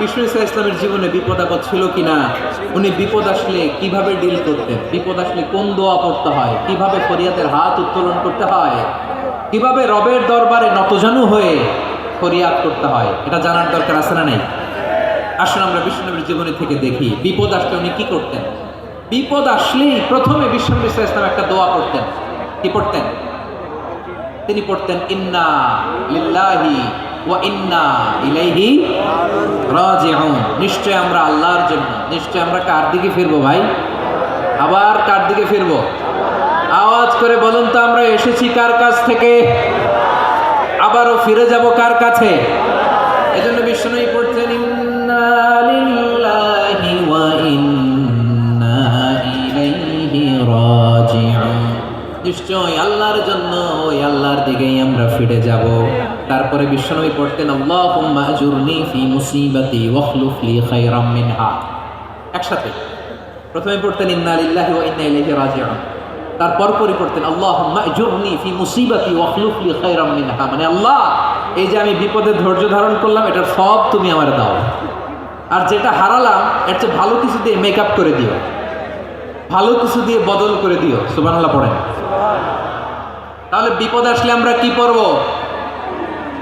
বিষ্ণু ইসলামের জীবনে বিপদ আপদ ছিল কিনা, উনি বিপদ আসলে কিভাবে ডিল করতেন, বিপদ আসলে কোন দোয়া পড়তে হয়, কিভাবে ফরিয়াদের হাত উত্তোলন করতে হয়, কিভাবে রবের দরবারে নতজানু হয়ে ফরিয়াদ করতে হয়, এটা জানার দরকার আছে না নাই? আসলে আমরা বিষ্ণুনবীর জীবনী থেকে দেখি বিপদ আসলে উনি কি করতেন। বিপদ আসলেই প্রথমে বিষ্ণু ইসলাম একটা দোয়া পড়তেন। কি পড়তেন? তিনি পড়তেন ইন্না লিল্লাহি ওয়া ইন্না ইলাইহি রাজিউন। নিশ্চয় আমরা আল্লাহর জন্য, নিশ্চয় আমরা কার দিকে ফিরবো ভাই? আবার কার দিকে ফিরবো? আওয়াজ করে বলুন তো, আমরা এসেছি কার কাছ থেকে, আবারও ফিরে যাব কার কাছে? এজন্য বিষ্ণু পড়ছেন ইন্না লিল্লাহি ওয়া ইন্না ইলাইহি রাজিউন। নিশ্চয় আল্লাহর জন্য, ওই আল্লাহর দিকেই আমরা ফিরে যাব। তারপরে বিশ্বনবী পড়তেন আল্লাহুম্মা আজুরনি ফি মুসিবাতি ওয়াখলুফ লি খায়রাম মিনহা। একসাথে প্রথমে পড়তেন ইন্না লিল্লাহি ওয়া ইন্না ইলাইহি রাজিউন, তারপর পড়তেন আল্লাহুম্মা আজুরনি ফি মুসিবাতি ওয়াখলুফ লি খায়রাম মিনহা। মানে আল্লাহ, এই যে আমি বিপদে ধৈর্য ধারণ করলাম, এটার সব তুমি আমার দাও, আর যেটা হারালাম এর চেয়ে ভালো কিছু দিয়ে মেকআপ করে দিও, ভালো কিছু দিয়ে বদল করে দিও। সুবহানাল্লাহ পড়েন। তাহলে বিপদ আসলে আমরা কি পড়ব?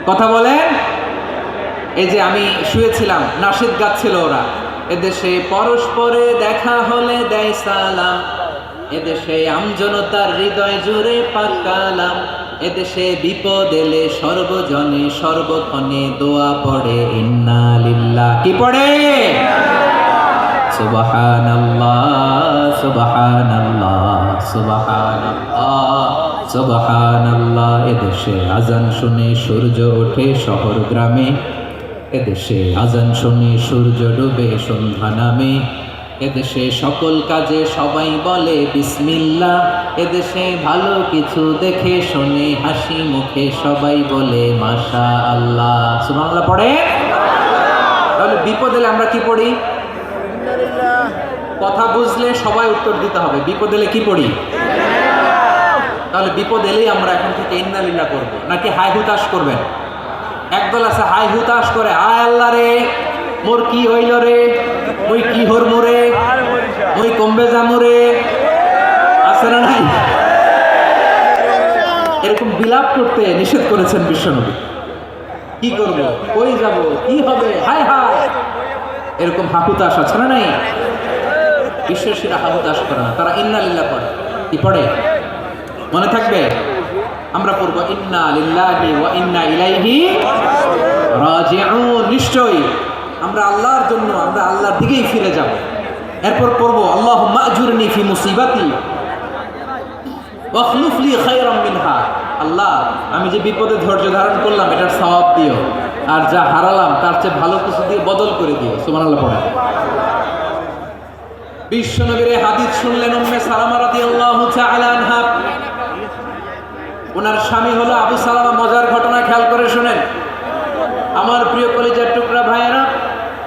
কথা বলেন। এই যে আমি শুয়েছিলাম, নাশিদ গাচ্ছিল ওরা, এদেশে পরস্পরে দেখা হলে দেয় সালাম, এদেশে আমজনতার হৃদয় জুড়ে পাকালাম, এদেশে বিপদ এলে সর্বজনে সর্বক্ষণে দোয়া পড়ে ইন্না লিল্লাহ। কি পড়ে? সুবহানাল্লাহ সুবহানাল্লাহ সুবহানাল্লাহ সুবহানাল্লাহ। এদেশে আজান শুনে সূর্য ওঠে শহর গ্রামে, এদেশে আজান শুনে সূর্য ডুবে সন্ধ্যা নামে, এদেশে সকল কাজে সবাই বলে বিসমিল্লাহ, এদেশে ভালো কিছু দেখে শুনে হাসি মুখে সবাই বলে মাশা আল্লাহ। সুবহানাল্লাহ পড়ে। তাহলে বিপদ এলে আমরা কি পড়ি? কথা বুঝলে সবাই উত্তর দিতে হবে। বিপদ এলে কি পড়ি? তাহলে বিপদ এলেই আমরা এখন থেকে ইন্না লিল্লাহ করব, নাকি হাই হুতাশ করবেন? একদল আছে হাই হুতাশ করে, আয় আল্লাহ রে মোর কি হইল রে, ওই কি হর মোরে, ওই কমবে জামুরে, আছে না নাই? এরকম বিলাপ করতে নিষেধ করেছেন বিশ্বনবী। কি করব, কই যাব, কি হবে, হায় হায়, এরকম হাহুতাশ আছে না নাই? বিশ্বাসীরা হাহুতাশ করে না, তারা ইন্না লিল্লাহ পড়ে। কি পড়ে? মনে থাকবে? আমরা পড়বো ইন্না লিল্লাহি ওয়া ইন্না ইলাইহি রাজিউন। নিশ্চয়ই আমরা আল্লাহর জন্য, আমরা আল্লাহর দিকেই ফিরে যাব। এরপর পড়বো আল্লাহুম্মা আজুরনি ফি মুসিবাতি ওয়াখলুফ লি খায়রাম মিনহা। আল্লাহ, আমি যে বিপদে ধৈর্য ধারণ করলাম এটার সওয়াব দিও, আর যা হারালাম তার চেয়ে ভালো কিছু দিয়ে বদল করে দিও। সুবহানাল্লাহ পড়ে। বিশ্বনবীর হাদিস শুনলেন উম্মে সালামা রাদিয়াল্লাহু তাআলা আনহা। ওনার স্বামী হলো আবু সালামা। মজার ঘটনা খেয়াল করে শুনেন আমার প্রিয় কলিজার টুকরা ভাইয়েরা।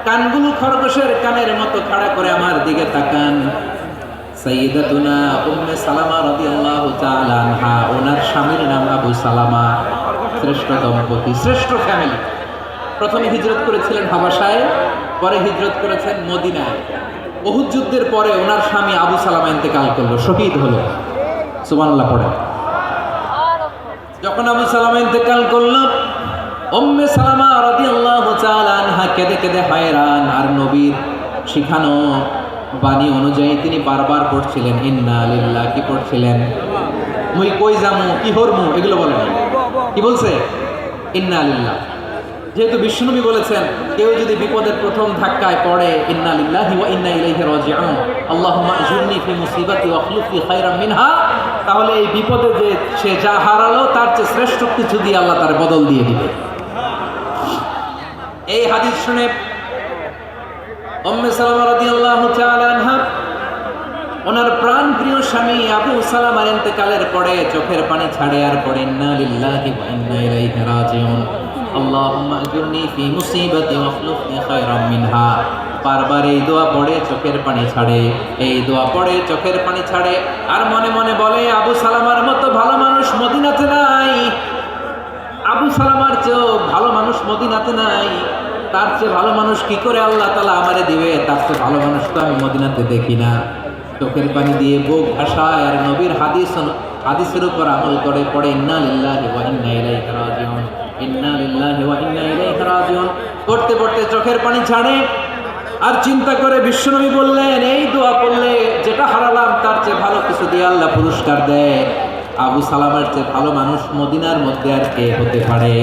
কানগুলো খরগোশের কানের মতো খাড়া করে আমার দিকে তাকান। সাইয়্যিদাতুনা উম্মে সালামা রাদিয়াল্লাহু তাআলা আনহা, ওনার স্বামীর নাম আবু সালামা। শ্রেষ্ঠ দম্পতি, শ্রেষ্ঠ ফ্যামিলি। প্রথমে হিজরত করেছিলেন হাবাশায়, পরে হিজরত করেছেন মদিনায়। উহুদ যুদ্ধের পরে ওনার স্বামী আবু সালামা ইন্তেকাল করলো, শহীদ হলো। সুবহানাল্লাহ পড়ে। যখন আবু সালামা ইন্তেকাল করলো, উম্মে সালামা রাদিয়াল্লাহু তাআলা আনহা কেঁদে কেঁদে হয়রান। আর নবীর শিখানো বাণী অনুযায়ী তিনি বারবার পড়ছিলেন ইন্না লিল্লাহ। কি পড়ছিলেন? মুই কই যামু, কি হরমু, এগুলো বলেন। কি বলছে? ইন্না লিল্লাহ। যেহেতু বিশ্বনবী বলেছেন কেউ যদি বিপদের প্রথম ধাক্কায় পড়ে ইন্না লিল্লাহি ওয়া ইন্না ইলাইহি রাজিউন, আল্লাহুম্মা আজুরনি ফি মুসিবাতি ওয়াখলুফ লি খায়রাম মিনহা, তাহলে এই বিপদে যে সে যা হারালো তার চেয়ে শ্রেষ্ঠ কিছু দিয়ে আল্লাহ তার বদল দিয়ে দিবে। এই হাদিস শুনে উম্মে সালামা রাদিয়াল্লাহু তাআলা আনহা ওনার প্রাণ প্রিয় স্বামী আবু সালামার ইন্তেকালের পরে চোখের পানি ছাড়ে আর পড়ে ইন্না লিল্লাহি ওয়া ইন্না ইলাইহি রাজিউন, আল্লাহুম্মা আজুরনি ফি মুসিবাতি ওয়াখলুফ লি খায়রাম মিনহা। বারবার এই দোয়া পড়ে চোখের পানি ছাড়ে, এই দোয়া পড়ে চোখের পানি ছাড়ে, আর মনে মনে বলে আবু সালামার মতো ভালো মানুষ মদিনাতে নাই, আবু সালামার চেয়েও ভালো মানুষ মদিনাতে নাই। তার চেয়ে ভালো মানুষ কি করে আল্লাহ তাআলা আমারে দিবে, তার চেয়ে ভালো মানুষ তো আমি মদিনাতে দেখি না। চোখের পানি দিয়ে বুক ভাসায় আর নবীর হাদিসের উপর আমল করে পড়ে ইন্না লিল্লাহি ওয়া ইন্না ইলাইহি রাজিউন, ইন্না লিল্লাহি ওয়া ইন্না ইলাইহি রাজিউন পড়তে পড়তে চোখের পানি ছাড়ে। আর চিন্তা করে বিশ্বনবী বললেন, এই দোয়া পড়লে যেটা হারালাম তার চেয়ে ভালো কিছু দিয়ে আল্লাহ পুরস্কার দেয়। আবু সালামার চেয়ে ভালো মানুষ মদিনার মধ্যে আর কে হতে পারে?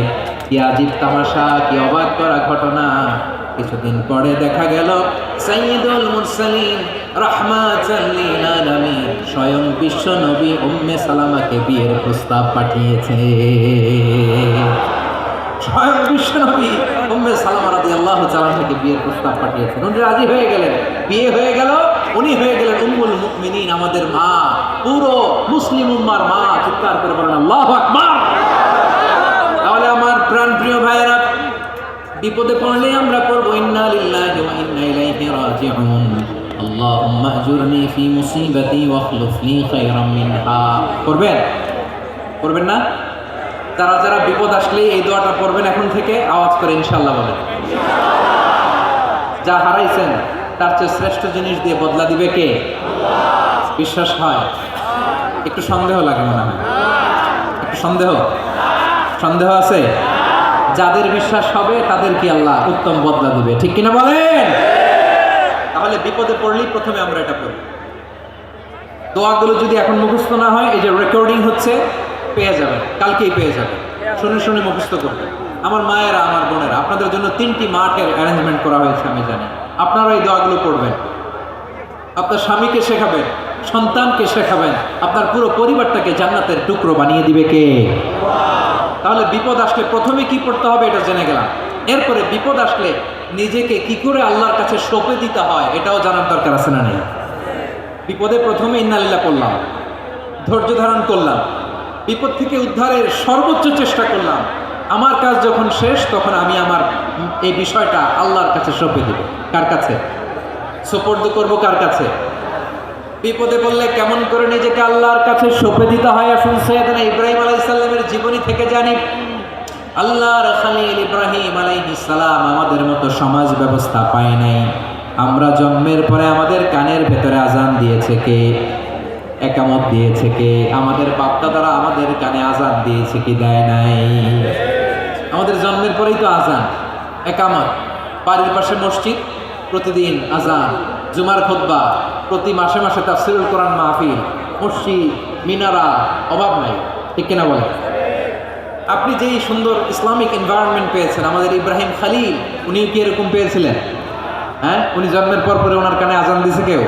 কি আজীব তামাশা, কি অবাক করা ঘটনা। কিছুদিন পরে দেখা গেল সাইয়্যিদুল মুরসালিন রাহমাতাল লিল আলামিন স্বয়ং বিশ্ব নবী উম্মে সালামাকে বিয়ের প্রস্তাব পাঠিয়েছে। স্বয়ং বিশ্ব নবী উম্মে সালামা রাদিয়াল্লাহু তাআলা থেকে বিয়ের প্রস্তাব পাঠিয়েছেন। উনি রাজি হয়ে গেলেন, বিয়ে হয়ে গেল, উনি হয়ে গেলেন উম্মুল মুমিনিন, আমাদের মা, পুরো মুসলিম উম্মার মা। চিৎকার করে বলেন আল্লাহু আকবার। তাহলে আমার প্রাণপ্রিয় ভাইয়েরা, বিপদে পড়লে আমরা পড়বো ইন্না লিল্লাহি ওয়া ইন্না ইলাইহি রাজিউন, আল্লাহুম্মা আজুরনি ফি মুসিবাতি ওয়া আখলুফ লি খায়রাম মিনহা। করবেন? করবেন না? যারা যারা বিপদ আসলে এই দোয়াটা পড়বেন এখন থেকে আওয়াজ করে ইনশাআল্লাহ বলেন। যা হারাইছেন তার চেয়ে শ্রেষ্ঠ জিনিস দিয়ে বদলা দিবে কে? বিশ্বাস হয়? একটু সন্দেহ লাগে মনে হয়, একটু সন্দেহ আছে? যাদের বিশ্বাস হবে তাদের কি আল্লাহ উত্তম বদলা দিবে, ঠিক কিনা বলেন? তাহলে বিপদে পড়লেই প্রথমে আমরা এটা পড়ি। দোয়াগুলো যদি এখন মুখস্থ না হয়, এই যে রেকর্ডিং হচ্ছে, পেয়ে যাবেন, কালকেই পেয়ে যাবেন। শুনে শুনে মুখস্থ করবেন। আমার মায়েরা, আমার বোনেরা, আপনাদের জন্য 3টি মাঠের অ্যারেঞ্জমেন্ট করা হয়েছে, আমি জানি। আপনারা এই দোয়াগুলো পড়বেন, আপনার স্বামীকে শেখাবেন, সন্তানকে শেখাবেন, আপনার পুরো পরিবারটাকে জান্নাতের টুকরো বানিয়ে দিবে কে? তাহলে বিপদ আসলে প্রথমে কি পড়তে হবে এটা জেনে গেলাম। এরপরে বিপদ আসলে নিজেকে কি করে আল্লাহর কাছে সঁপে দিতে হয় এটাও জানার দরকার আছে না নেই? বিপদে প্রথমে ইন্নালিল্লাহ করলাম, ধৈর্য ধারণ করলাম, বিপদ থেকে উদ্ধারের সর্বোচ্চ চেষ্টা করলাম। আমার কাজ যখন শেষ তখন আমি আমার এই বিষয়টা আল্লাহর কাছে সঁপে দেব। কার কাছে সুপর্দ করব? কার কাছে? বিপদে বললে কেমন করে নিজেকে আল্লাহর কাছে সঁপে দিতে হয় আসুন সাইয়েদনা ইব্রাহিম আলাইহিস সালামের জীবনী থেকে জানি। আল্লাহর খলিল ইব্রাহিম আলাইহিস সালাম আমাদের মতো সমাজ ব্যবস্থা পায় নাই। আমরা জন্মের পরে আমাদের কানের ভেতরে আজান দিয়েছে কে? একামত দিয়েছে কে? আমাদের বাপ-দাদারা আমাদের কানে আজান দিয়েছে কি দেয় নাই? আমাদের জন্মের পরেই তো আজান, একামত, বাড়ির পাশে মসজিদ, প্রতিদিন আজান, জুমার খুতবা, প্রতি মাসে মাসে তাফসীরুল কোরআন মাহফিল, মসজিদ, মিনারা, অভাব নাই, ঠিক কিনা বলেন? আপনি যেই সুন্দর ইসলামিক এনভায়রনমেন্ট পেয়েছেন, আমাদের ইব্রাহিম খলিল উনিও কি এরকম পেয়েছিলেন? হ্যাঁ, উনি জন্মের পর পরে ওনার কানে আজান দিয়েছে কেউ?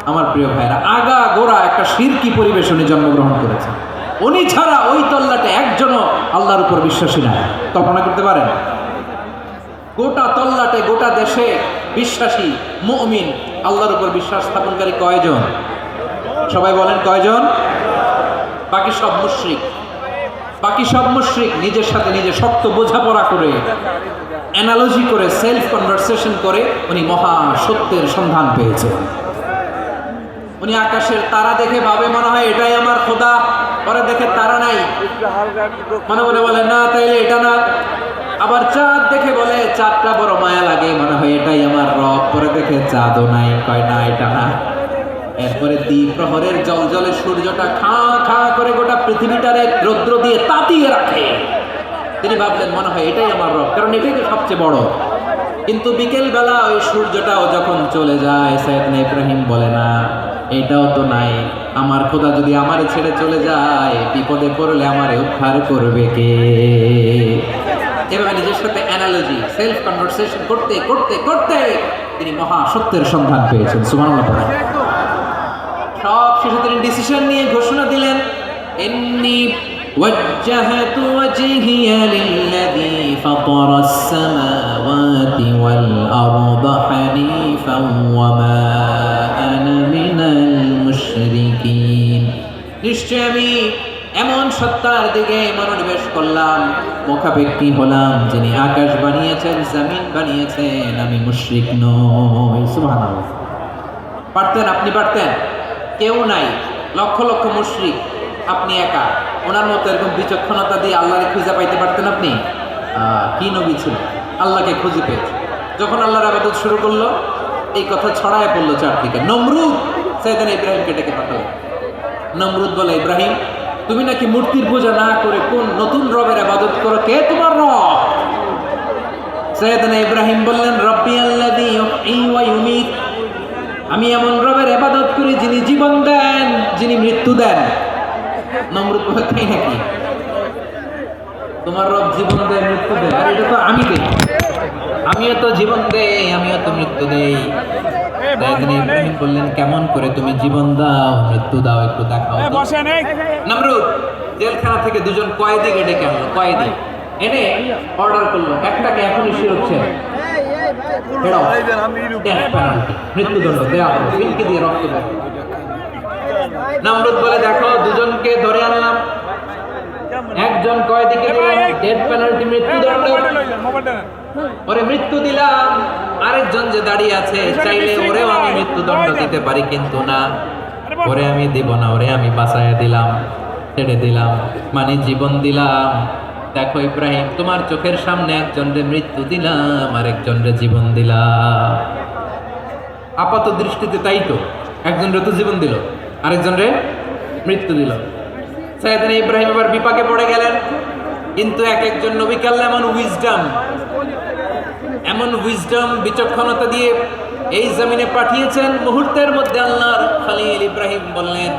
আমার প্রিয় ভাইরা, আগা গোড়া একটা শিরকি পরিবেশ উনি জন্মগ্রহণ করেছেন। উনি ছাড়া ওই তল্লাটে একজনও আল্লাহর উপর বিশ্বাসী নাই। কল্পনা করতে পারেন? গোটা তল্লাটে, গোটা দেশে বিশ্বাসী মুমিন, আল্লাহর উপর বিশ্বাস স্থাপনকারী কয়জন? সবাই বলেন কয়জন? বাকি সব মুশরিক। বাকি সব মুশরিক নিজের সাথে নিজে শক্ত বোঝাপড়া করে, অ্যানালজি করে, সেলফ কনভারসেশন করে উনি মহা সত্যের সন্ধান পেয়েছেন। উনি আকাশের তারা দেখে ভাবে মনে হয় এটাই আমার খোদা, পরে দেখে তারা নাই, মনে মনে বলে না তাইলে এটা না। আবার চাঁদ দেখে বলে চাঁদটা বড় মায়া লাগে, মনে হয় এটাই আমার রব, পরে দেখে চাঁদও নাই, কয় না এটা না। এরপরে দ্বীপ প্রহরের জলজলে সূর্যটা খা খা করে গোটা পৃথিবীটারে রৌদ্র দিয়ে তাতিয়ে রাখে। তিনি ভাবলেন মনে হয় এটাই আমার রব, কারণ এটাই তো সবচেয়ে বড়। কিন্তু বিকেল বেলা ওই সূর্যটাও যখন চলে যায়, সাইয়েদনা ইব্রাহিম বলে না এটাও তো নাই, আমার খোদা যদি আমারে ছেড়ে চলে যায়, বিপদে পড়লে আমারে উদ্ধার করবে কে? এভাবে নিজের সাথে অ্যানালজি, সেলফ কনভারসেশন করতে করতে করতে তিনি মহা সত্যের সন্ধান পেয়েছেন। সুবহানাল্লাহ। সব শেষে তিনি ডিসিশন নিয়ে ঘোষণা দিলেন, ইন্নী ওয়াজ্জাহতু ওয়াজহিয়া লিল্লাযী ফাতারাস সামাওয়াতি ওয়াল আরদা হানিফান ওয়া মা আনা মিনাল মুশরিকিন। নিশ্চয় আমি এমন সত্তার দিকে মনোনিবেশ করলাম, মুখাপেক্ষী হলাম, যিনি আকাশ বানিয়েছেন, জমিন বানিয়েছেন, আমি মুশরিক নই। সুবহানাল্লাহ। পারতেন? আপনি পারতেন? কেউ নাই, লক্ষ লক্ষ মুশরিক, আপনি একা। ওনার মতো এরকম বিচক্ষণতা দিয়ে আল্লাহরে খুঁজে পাইতে পারতেন আপনি? কি নবী ছিল! আল্লাহকে খুঁজে পেয়েছে। যখন আল্লাহর ইবাদত শুরু করলো, এই কথা ছড়ায় পড়লো চারদিকে। নমরুদ সাইয়েদনা ইব্রাহিমকে ডেকে পাঠালেন। নমরুদ বলে, ইব্রাহিম, তুমি নাকি মূর্তির পূজা না করে কোন নতুন রবের ইবাদত করো, কে তোমার রব? সাইয়েদনা ইব্রাহিম বললেন, রব্বি আল্লাযী ইউহয়ী ওয়া ইউমীত, আমি এমন রবের ইবাদত করি যিনি জীবন দেন, যিনি মৃত্যু দেন। নমরুদ বলে, তাই নাকি? তোমার রব জীবন দেয়, মৃত্যু দেয়? আর এটা তো আমি দেই, আমিও তো জীবন দেই, আমিও তো মৃত্যু দেই। সাইয়েদনা ইব্রাহিম বললেন, কেমন করে তুমি জীবন দাও, মৃত্যু দাও, একটু দেখাও তো। নমরুদ জেলখানা থেকে দুজন কয়েদিকে ডেকে আনলো। কয়েদি এনে অর্ডার করলো, একটাকে এখনই শিরোচ্ছে মৃত্যুদণ্ড দেওয়া হবে, ফিনকি দিয়ে রক্ত বের। নমরুদ বলে, দেখো, দুজনকে ধরে আনলাম, একজন কয়েদিকে দিলাম ডেথ পেনাল্টি, মৃত্যুদণ্ড, ওরে মৃত্যু দিলাম। আরেকজন যে দাঁড়িয়ে আছে, চাইলে ওরেও আমি মৃত্যুদণ্ড দিতে পারি, কিন্তু না, ওরে আমি দিব না, ওরে আমি বাঁচাইয়া দিলাম, ছেড়ে দিলাম, মানে জীবন দিলাম। দেখো ইব্রাহিম, তোমার চোখের সামনে একজনরে মৃত্যু দিলাম, আরেকজনরে জীবন দিলাম। আপাত দৃষ্টিতে তাই তো, একজনরে তো জীবন দিল, আরেকজনরে মৃত্যু দিল। সাইয়েদনা ইব্রাহিম আবার বিপাকে পড়ে গেলেন। কিন্তু এক একজন নবী আল্লাহ এমন উইজডম বিচক্ষণতা দিয়ে এই জমিনে পাঠিয়েছেন, মুহূর্তের মধ্যে আল্লাহর খলিল ইব্রাহিম বললেন,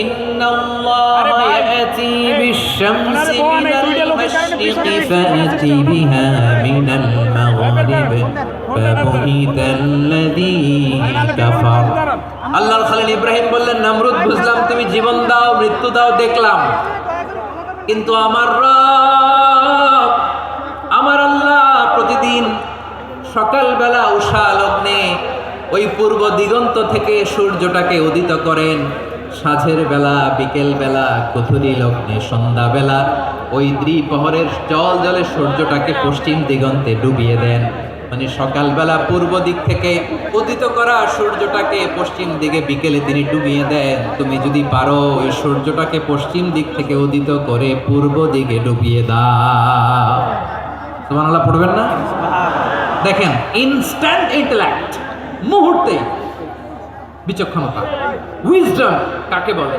ইন্নাল্লাহা ইয়াতি বিশ-শামসি মিনাল মাশরিকি ফাআতি বিহা মিনাল মাগরিব ফাবুহিতাল্লাযী কাফার। আল্লাহর খলিল ইব্রাহিম বললেন, নমরুদ, বুঝলাম তুমি জীবন দাও, মৃত্যু দাও, দেখলাম, কিন্তু আমার রব, আমার আল্লাহ প্রতিদিন সকালবেলা উষা লগ্নে ওই পূর্ব দিগন্ত থেকে সূর্যটাকে উদিত করেন, সাঁঝের বেলা, বিকেল বেলা, কুথুরি লগ্নে, সন্ধ্যাবেলা ওই দ্বিপ্রহরের জল জলে সূর্যটাকে পশ্চিম দিগন্তে ডুবিয়ে দেন। মানে সকালবেলা পূর্ব দিক থেকে উদিত করা সূর্যটাকে পশ্চিম দিকে বিকেলে তিনি ডুবিয়ে দেন। তুমি যদি পারো ওই সূর্যটাকে পশ্চিম দিক থেকে উদিত করে পূর্ব দিকে ডুবিয়ে দাও। সুবহানাল্লাহ পড়বেন না? দেখেন, ইনস্ট্যান্ট ইন্টেলেক্ট, মুহূর্তে বিচক্ষণতা, উইজডম কাকে বলে?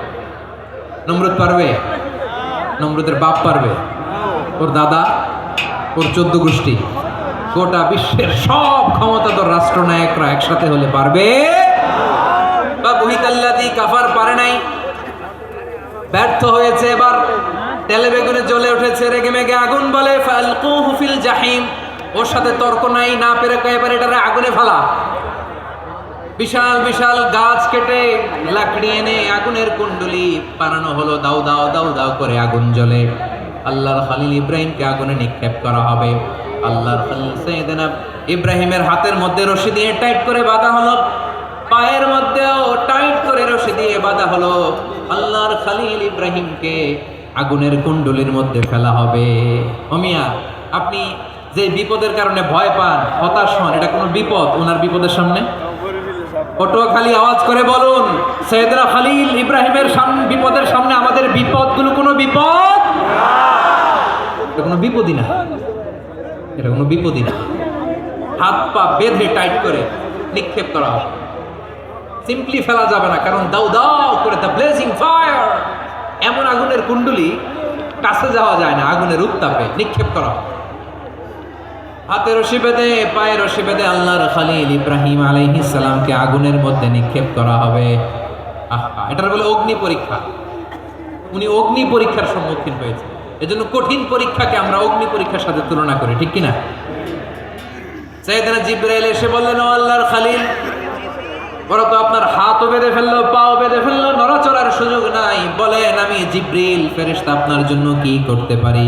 নমরুদ পারবে? নমরুদের বাপ পারবে? ওর দাদা, ওর 14 গোষ্ঠী, গোটা বিশ্বের সব ক্ষমতাধর রাষ্ট্রনায়করা একসাথে হলে পারবে? বা বুহিতাল্লাযী কাফার পারে নাই, ব্যর্থ হয়েছে। এবার তেলে বেগুনে জ্বলে উঠেছে, রেগে মেগে আগুন বলে, ফালকুহু ফিল জাহিম। ওর সাথে তর্ক নাই, না পেরে এবার এটারে আগুনে ফেলা। বিশাল বিশাল গাছ কেটে লাকড়ি এনে আগুনের কুণ্ডলি বানানো হলো, দাও দাও দাও দাও করে আগুন জ্বলে। আল্লাহর খলিল ইব্রাহিমকে আগুনে নিক্ষেপ করা হবে। আল্লাহর খলিল সাইয়েদনা ইব্রাহিমের হাতের মধ্যে রশি দিয়ে টাইট করে বাঁধা হলো, পায়ের মধ্যেও টাইট করে রশি দিয়ে বাঁধা হলো। আল্লাহর খলিল ইব্রাহিমকে আগুনের কুণ্ডলির মধ্যে ফেলা হবে। ওমিয়া, আপনি যে বিপদের কারণে ভয় পান, হতাশ হন, এটা কোনো বিপদ ওনার বিপদের সামনে? পটুয়াখালী আওয়াজ করে বলুন, সাইয়েদনা খলিল ইব্রাহিমের বিপদের সামনে আমাদের বিপদগুলো কোনো বিপদ? এটা কোনো বিপদই না, এটা কোনো বিপদই না। হাত পা বেঁধে টাইট করে নিক্ষেপ করা হবে, সিম্পলি ফেলা যাবে না, কারণ দাও দাও করে দ্য ব্লেজিং ফায়ার, এমন আগুনের কুণ্ডলি, কাছে যাওয়া যায় না, আগুনের উত্তাপে নিক্ষেপ করা হবে। হাতে রশি বেঁধে, পায়ে রশি বেঁধে আল্লাহর খলিল ইব্রাহিম আলাইহিস সালামকে আগুনের মধ্যে নিক্ষেপ করা হবে। আহা, এটার বলে অগ্নি পরীক্ষা। উনি অগ্নি পরীক্ষার সম্মুখীন হয়েছে। এজন্য কঠিন পরীক্ষাকে আমরা অগ্নি পরীক্ষার সাথে তুলনা করি, ঠিক কিনা? সাইয়েদনা জিবরাইল এসে বললেন, ও আল্লাহর খলিল, ওরা তো আপনার হাতও বেঁধে ফেললো, পাও বেঁধে ফেললো, নড়াচড়ার সুযোগ নাই, বলেন আমি জিবরিল ফেরেশতা আপনার জন্য কি করতে পারি?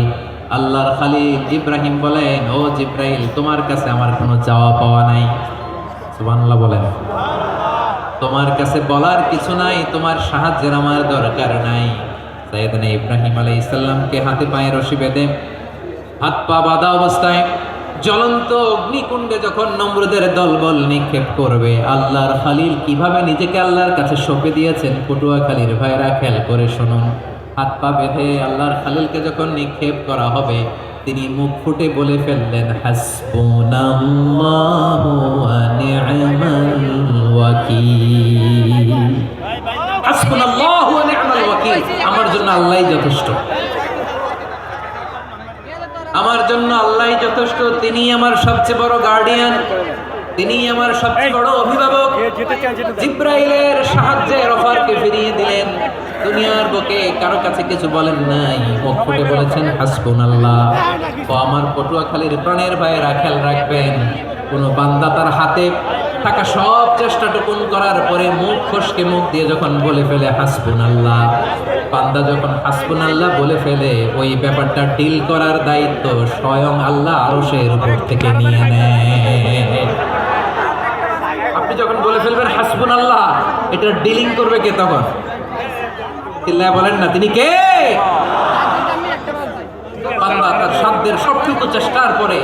আল্লাহর খলিল ইব্রাহিম বলেন, ও জিবরাইল, তোমার কাছে আমার কোনো চাওয়া পাওয়া নাই। সুবহানাল্লাহ বলেন। তোমার কাছে বলার কিছু নাই, তোমার সাহায্যের আমার দরকার নাই। সাইয়েদনা ইব্রাহিম আলাইহিস সালামকে হাতে পায়ে রশি বেঁধে, হাত পা বাঁধা অবস্থায় জ্বলন্ত অগ্নিকুণ্ডে যখন নমরুদের দলবল নিক্ষেপ করবে, আল্লাহর খলিল কিভাবে নিজেকে আল্লাহর কাছে সঁপে দিয়েছেন, পটুয়াখালীর ভাইরা খেয়াল করে শুনুন। হাত পা বেঁধে আল্লাহর খলিলকে যখন নিক্ষেপ করা হবে, তিনি মুখ ফুটে বলে ফেললেন, হাসবুনাল্লাহু ওয়া নি'মাল ওয়াকিল। হাসবুনাল্লাহু ওয়া নি'মাল ওয়াকিল, আমার জন্য আল্লাহই যথেষ্ট, আমার জন্য আল্লাহই যথেষ্ট। তিনি আমার সবচেয়ে বড় গার্ডিয়ান, তিনি আমার সবচেয়ে বড় অভিভাবক। জিব্রাইলের সাহায্যে রফারকে ফিরিয়ে দিলেন। দুনিয়ার বুকে কারো কাছে কিছু বলেন নাই, মুখ ফুটে বলেছেন হাসবুনাল্লাহ। ও আমার পটুয়াখালীর প্রাণের ভাইয়েরা, খেয়াল রাখবেন, কোন বান্দা তার হাতে থাকা সব চেষ্টাটুকুন করার পরে মুখ ফসকে মুখ দিয়ে যখন বলে ফেলে হাসবুনাল্লাহ, বান্দা যখন হাসবুনাল্লাহ বলে ফেলে, ওই ব্যাপারটা ডিল করার দায়িত্ব স্বয়ং আল্লাহ আরশের উপর থেকে নিয়ে নেয়। আপনি যখন বলে ফেলবেন হাসবুনাল্লাহ, এটা ডিলিং করবে কে তখন? চিল্লায় বলেন না, তিনি কে? বান্দা তার সাধ্যের সবটুকু চেষ্টার পরে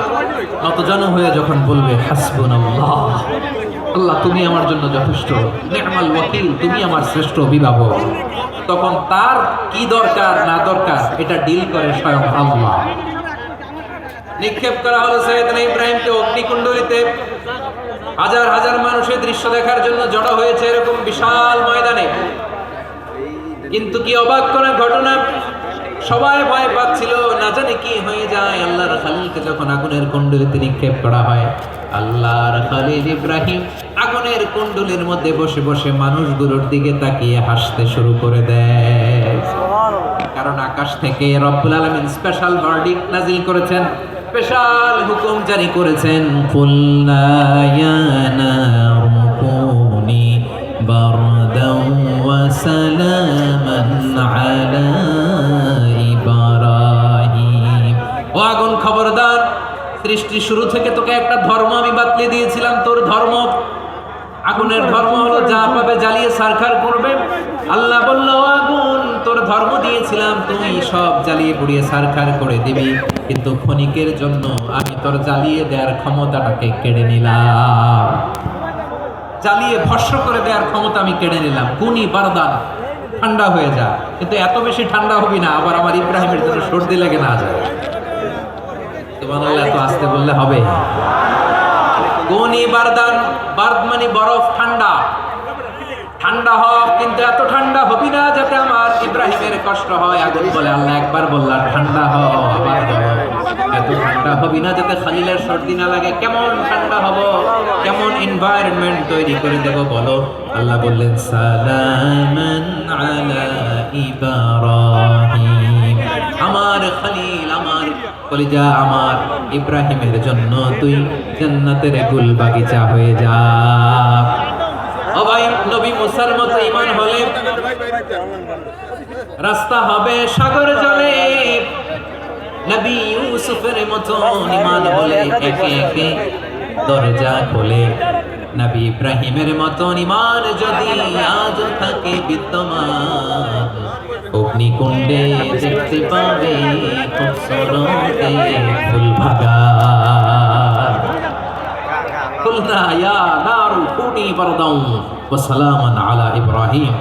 নতজানু হয়ে যখন বলবে হাসবুনাল্লাহ, আল্লাহ তুমি আমার জন্য যথেষ্ট, নি'মাল ওয়াকিল, তুমি আমার শ্রেষ্ঠ অভিভাবক, তখন তার কি দরকার না দরকার এটা ডিল করে স্বয়ং আল্লাহ। নিক্ষেপ করা হলো সাইয়েদনা ইব্রাহিমকে অগ্নিকুণ্ডলিতে। হাজার হাজার মানুষের দৃশ্য দেখার জন্য জড়ো হয়েছে এরকম বিশাল ময়দানে। কিন্তু কি অবাক করা ঘটনা, সবাই ভয় পাচ্ছিল, না জানে কি হয়ে যায়। আল্লাহর খালিলকে যখন আগুনের কুণ্ডলিতে নিক্ষেপ করা হয়, আল্লাহর খালিল ইব্রাহিম আগুনের কুণ্ডলীর মধ্যে বসে বসে মানুষগুলোর দিকে তাকিয়ে হাসতে শুরু করে দেয়। কারণ আকাশ থেকে রব্বুল আলামিন স্পেশাল ভার্ডিক্ট নাজিল করেছেন, স্পেশাল হুকুম জারি করেছেন, কুল্লা ইয়া নারু কুনি বারদান ওয়া সালামান আলা ইব্রাহিম। ও আগুন, খবরদার, সৃষ্টি শুরু থেকে তোকে একটা ধর্ম আমি বাতলে দিয়েছিলাম, তোর ধর্ম, আগুনের ধর্ম হলো যা পাবে জ্বালিয়ে সারখার করবে। আল্লাহ বলল, আগুন, তোর ধর্ম দিয়েছিলাম, তুই সব জ্বালিয়ে পুড়িয়ে সারখার করে দিবি, কিন্তু ক্ষণিকের জন্য আমি তোর জ্বালিয়ে দেওয়ার ক্ষমতাটাকে কেড়ে নিলাম, জ্বালিয়ে ভস্ম করে দেওয়ার ক্ষমতা আমি কেড়ে নিলাম। কুনি বারদান, ঠান্ডা হয়ে যা, কিন্তু এত বেশি ঠান্ডা হবি না আবার আমার ইব্রাহিমের জন্য সর্দি লেগে না যায়। সুবহানাল্লাহ, তো আসতে বললে হবে। কুনি বারদান, বারদ মানে বরফ, ঠান্ডা, ঠান্ডা হ, কিন্তু এত ঠান্ডা হবি না যাতে আমার ইব্রাহিমের কষ্ট হয়। আগুন বলে, আল্লাহ একবার বললাম ঠান্ডা হ, আবার এত ঠান্ডা হবি না যাতে খালিলের সর্দি না লাগে। কেমন ঠান্ডা হব, কেমন এনভায়রনমেন্ট তৈরি করে দেব বলো? আল্লাহ বললেন, সালামান আলা ইব্রাহিম, আমার খালিল, আমার কলিজা, আমার ইব্রাহিমের জন্য তুই জান্নাতের গুল বাগিচা হয়ে যা। ও ভাই, নবী মুসার মতো ঈমান হলে রাস্তা হবে সাগর জলে, নবী ইউসুফের মতো ঈমান হলে একে একে দরজা খোলে। নবী ইব্রাহিমের মতো ঈমান যদি আজ থাকে বিদ্যমান, অগ্নিকুণ্ডে দেখতে পাবে খুবসুরতে ফুল বাগান। কুলনা ইয়া নারু কুনি বারদান ওয়া সালামান আলা ইব্রাহিম।